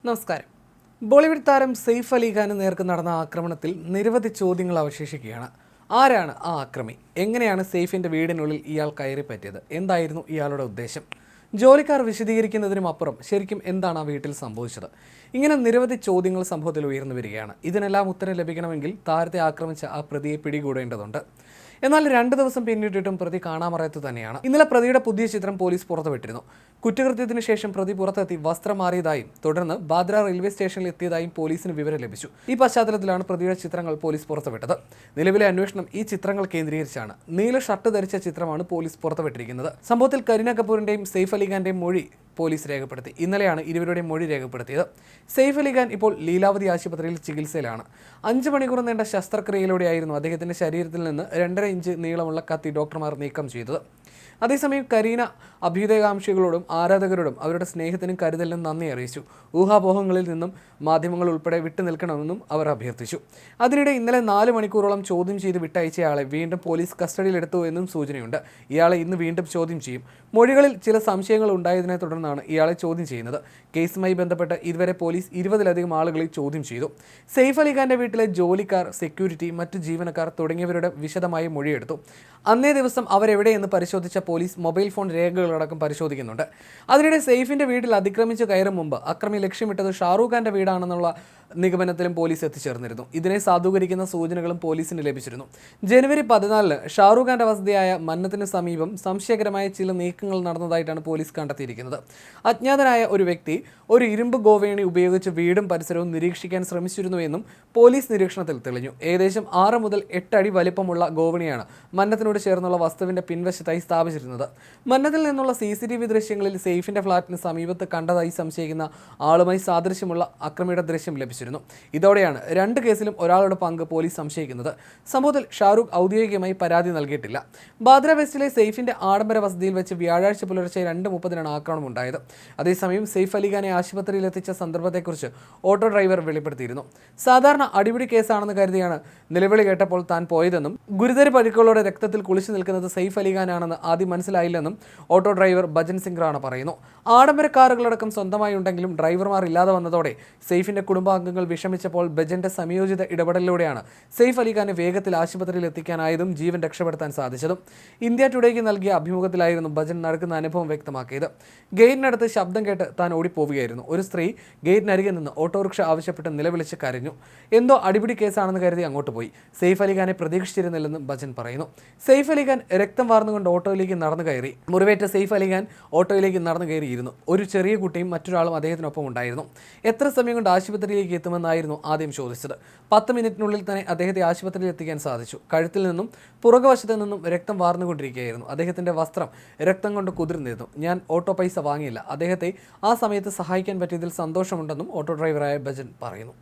നമസ്കാരം. ബോളിവുഡ് താരം സെയ്ഫ് അലി ഖാന് നേർക്ക് നടന്ന ആക്രമണത്തിൽ നിരവധി ചോദ്യങ്ങൾ അവശേഷിക്കുകയാണ്. ആരാണ് ആ ആക്രമി? എങ്ങനെയാണ് സെയ്ഫിൻ്റെ വീടിനുള്ളിൽ ഇയാൾ കയറി പറ്റിയത്? എന്തായിരുന്നു ഇയാളുടെ ഉദ്ദേശം? ജോലിക്കാർ വിശദീകരിക്കുന്നതിനും അപ്പുറം ശരിക്കും എന്താണ് ആ വീട്ടിൽ സംഭവിച്ചത്? ഇങ്ങനെ നിരവധി ചോദ്യങ്ങൾ സംഭവത്തിൽ ഉയർന്നു വരികയാണ്. ഇതിനെല്ലാം ഉത്തരം ലഭിക്കണമെങ്കിൽ താരത്തെ ആക്രമിച്ച ആ പ്രതിയെ പിടികൂടേണ്ടതുണ്ട്. എന്നാൽ 2 ദിവസം പിന്നിട്ടിട്ടും പ്രതി കാണാമറയത്ത് തന്നെയാണ്. ഇന്നലെ പ്രതിയുടെ പുതിയ ചിത്രം പോലീസ് പുറത്തുവിട്ടിരുന്നു. കുറ്റകൃത്യത്തിന് ശേഷം പ്രതി പുറത്തെത്തി വസ്ത്രം മാറിയതായും തുടർന്ന് ബാന്ദ്ര റെയിൽവേ സ്റ്റേഷനിൽ എത്തിയതായും പോലീസിന് വിവരം ലഭിച്ചു. ഈ പശ്ചാത്തലത്തിലാണ് പ്രതിയുടെ ചിത്രങ്ങൾ പോലീസ് പുറത്തുവിട്ടത്. നിലവിലെ അന്വേഷണം ഈ ചിത്രങ്ങൾ കേന്ദ്രീകരിച്ചാണ്. നീല ഷർട്ട് ധരിച്ച ചിത്രമാണ് പോലീസ് പുറത്തുവിട്ടിരിക്കുന്നത്. സംഭവത്തിൽ കരീന കപൂറിന്റെയും സെയ്ഫ് അലി ഖാന്റെയും മൊഴി പോലീസ് രേഖപ്പെടുത്തി. ഇന്നലെയാണ് ഇരുവരുടെയും മൊഴി രേഖപ്പെടുത്തിയത്. സെയ്ഫ് അലി ഖാൻ ഇപ്പോൾ ലീലാവതി ആശുപത്രിയിൽ ചികിത്സയിലാണ്. 5 മണിക്കൂർ നീണ്ട ശസ്ത്രക്രിയയിലൂടെയായിരുന്നു അദ്ദേഹത്തിന്റെ ശരീരത്തിൽ നിന്ന് 2.5 ഇഞ്ച് നീളമുള്ള കത്തി ഡോക്ടർമാർ നീക്കം ചെയ്തത്. അതേസമയം കരീന അഭ്യുദയകാംക്ഷികളോടും ആരാധകരോടും അവരുടെ സ്നേഹത്തിനും കരുതലിനും നന്ദി അറിയിച്ചു. ഊഹാപോഹങ്ങളിൽ നിന്നും മാധ്യമങ്ങൾ ഉൾപ്പെടെ വിട്ടുനിൽക്കണമെന്നും അവർ അഭ്യർത്ഥിച്ചു. അതിനിടെ ഇന്നലെ 4 മണിക്കൂറോളം ചോദ്യം ചെയ്ത് വിട്ടയച്ചയാളെ വീണ്ടും പോലീസ് കസ്റ്റഡിയിലെടുത്തു എന്നും സൂചനയുണ്ട്. ഇയാളെ ഇന്ന് വീണ്ടും ചോദ്യം ചെയ്യും. മൊഴികളിൽ ചില സംശയങ്ങൾ ഉണ്ടായതിനെ തുടർന്നാണ് ഇയാളെ ചോദ്യം ചെയ്യുന്നത്. കേസുമായി ബന്ധപ്പെട്ട് ഇതുവരെ പോലീസ് 20-ലധികം ആളുകളെ ചോദ്യം ചെയ്തു. സെയ്ഫ് അലി ഖാന്റെ വീട്ടിലെ ജോലിക്കാർ, സെക്യൂരിറ്റി, മറ്റു ജീവനക്കാർ തുടങ്ങിയവരുടെ വിശദമായ മൊഴിയെടുത്തു. അന്നേ ദിവസം അവരെവിടെയെന്ന് പരിശോധിച്ച പോലീസ് മൊബൈൽ ഫോൺ രേഖകളടക്കം പരിശോധിക്കുന്നുണ്ട്. അതിനിടെ സെയ്ഫിന്റെ വീട്ടിൽ അതിക്രമിച്ച് കയറും മുമ്പ് അക്രമി ലക്ഷ്യമിട്ടത് ഷാറൂഖ് ഖാന്റെ വീടാണെന്നുള്ള നിഗമനത്തിലും പോലീസ് എത്തിച്ചേർന്നിരുന്നു. ഇതിനെ സാധൂകരിക്കുന്ന സൂചനകളും പോലീസിന് ലഭിച്ചിരുന്നു. ജനുവരി 14 ഷാറൂഖ് ഖാന്റെ വസതിയായ മന്നത്തിന് സമീപം സംശയകരമായ ചില നീക്കങ്ങൾ നടന്നതായിട്ടാണ് പോലീസ് കണ്ടെത്തിയിരിക്കുന്നത്. അജ്ഞാതനായ ഒരു വ്യക്തി ഒരു ഇരുമ്പ് ഗോവേണി ഉപയോഗിച്ച് വീടും പരിസരവും നിരീക്ഷിക്കാൻ ശ്രമിച്ചിരുന്നുവെന്നും പോലീസ് നിരീക്ഷണത്തിൽ തെളിഞ്ഞു. ഏകദേശം 6 മുതൽ 8 അടി വലിപ്പമുള്ള ഗോവണിയാണ് മന്നത്തിനോട് ചേർന്നുള്ള വസ്തുവിന്റെ പിൻവശത്തായി സ്ഥാപിച്ചിരുന്നത്. മന്നത്തിൽ നിന്നുള്ള CCTV ദൃശ്യങ്ങളിൽ സെയ്ഫിന്റെ ഫ്ളാറ്റിന് സമീപത്ത് കണ്ടതായി സംശയിക്കുന്ന ആളുമായി സാദൃശ്യമുള്ള അക്രമിയുടെ ദൃശ്യം ലഭിച്ചിരുന്നു. ഇതോടെയാണ് 2 കേസിലും ഒരാളുടെ പങ്ക് പോലീസ് സംശയിക്കുന്നത്. സംഭവത്തിൽ ഷാരൂഖ് ഔദ്യോഗികമായി പരാതി നൽകിയിട്ടില്ല. ബാന്ദ്ര വെസ്റ്റിലെ സെയ്ഫിന്റെ ആഡംബര വസതിയിൽ വെച്ച് വ്യാഴാഴ്ച പുലർച്ചെ 2:30 ആക്രമണം ഉണ്ടായത്. അതേസമയം സെയ്ഫ് അലി ഖാനെ ആശുപത്രിയിൽ എത്തിച്ച സന്ദർഭത്തെക്കുറിച്ച് ഓട്ടോ ഡ്രൈവർ വെളിപ്പെടുത്തിയിരുന്നു. സാധാരണ അടിപിടി കേസാണെന്ന് കരുതിയാണ് നിലവിളി കേട്ടപ്പോൾ താൻ പോയതെന്നും ഗുരുതര പരിക്കുകളോടെ രക്തത്തിൽ കുളിച്ചു നിൽക്കുന്നത് സെയ്ഫ് അലി ഖാനാണെന്ന് ആദ്യം മനസ്സിലായില്ലെന്നും ഓട്ടോ ഡ്രൈവർ ഭജൻ സിംഗ് റാണ പറയുന്നു. ആഡംബര കാറുകളടക്കം സ്വന്തമായി ഉണ്ടെങ്കിലും ഡ്രൈവർമാർ ഇല്ലാതെ വന്നതോടെ സെയ്ഫിന്റെ കുടുംബാംഗങ്ങൾ വിഷമിച്ചപ്പോൾ ഭജന്റെ സംയോജിത ഇടപെടലിലൂടെയാണ് സെയ്ഫ് അലി ഖാനെ വേഗത്തിൽ ആശുപത്രിയിൽ എത്തിക്കാനായതും ജീവൻ രക്ഷപ്പെടുത്താൻ സാധിച്ചതും. ഇന്ത്യ ടുഡേക്ക് നൽകിയ അഭിമുഖത്തിലായിരുന്നു ഭജൻ നടക്കുന്ന അനുഭവം വ്യക്തമാക്കിയത്. ഗേറ്റിനടുത്ത് ശബ്ദം കേട്ട് താൻ ഓടിപ്പോവുകയായിരുന്നു. ഒരു സ്ത്രീ ഗേറ്റിനരികെ നിന്ന് ഓട്ടോറിക്ഷ ആവശ്യപ്പെട്ട് നിലവിളിച്ച് കരഞ്ഞു. എന്തോ അടിപിടി കേസാണെന്ന് കരുതി അങ്ങോട്ട് പോയി. സെയ്ഫ് അലി ഖാനെ പ്രതീക്ഷിച്ചിരുന്നില്ലെന്നും ഭജൻ പറയുന്നു. സെയ്ഫ് അലി ഖാൻ രക്തം വാർന്നുകൊണ്ട് ഓട്ടോയിലേക്ക് നടന്നു കയറി. മുറിവേറ്റ സെയ്ഫ് അലി ഖാൻ ഓട്ടോയിലേക്ക് നടന്നു കയറിയിരുന്നു. ഒരു ചെറിയ കുട്ടിയും മറ്റൊരാളും അദ്ദേഹത്തിനൊപ്പം ഉണ്ടായിരുന്നു. എത്ര സമയം കൊണ്ട് ആശുപത്രിയിലേക്ക് എത്തുമെന്നായിരുന്നു ആദ്യം ചോദിച്ചത്. 10 മിനിറ്റിനുള്ളിൽ തന്നെ അദ്ദേഹത്തെ ആശുപത്രിയിൽ എത്തിക്കാൻ സാധിച്ചു. കഴുത്തിൽ നിന്നും പുറകുവശത്ത് നിന്നും രക്തം വാർന്നുകൊണ്ടിരിക്കുകയായിരുന്നു. അദ്ദേഹത്തിന്റെ വസ്ത്രം രക്തം കൊണ്ട് കുതിർന്നിരുന്നു. ഞാൻ ഓട്ടോ പൈസ വാങ്ങിയില്ല. അദ്ദേഹത്തെ ആ സമയത്ത് സഹായിക്കാൻ പറ്റിയതിൽ സന്തോഷമുണ്ടെന്നും ഓട്ടോ ഡ്രൈവറായ ഭജൻ പറയുന്നു.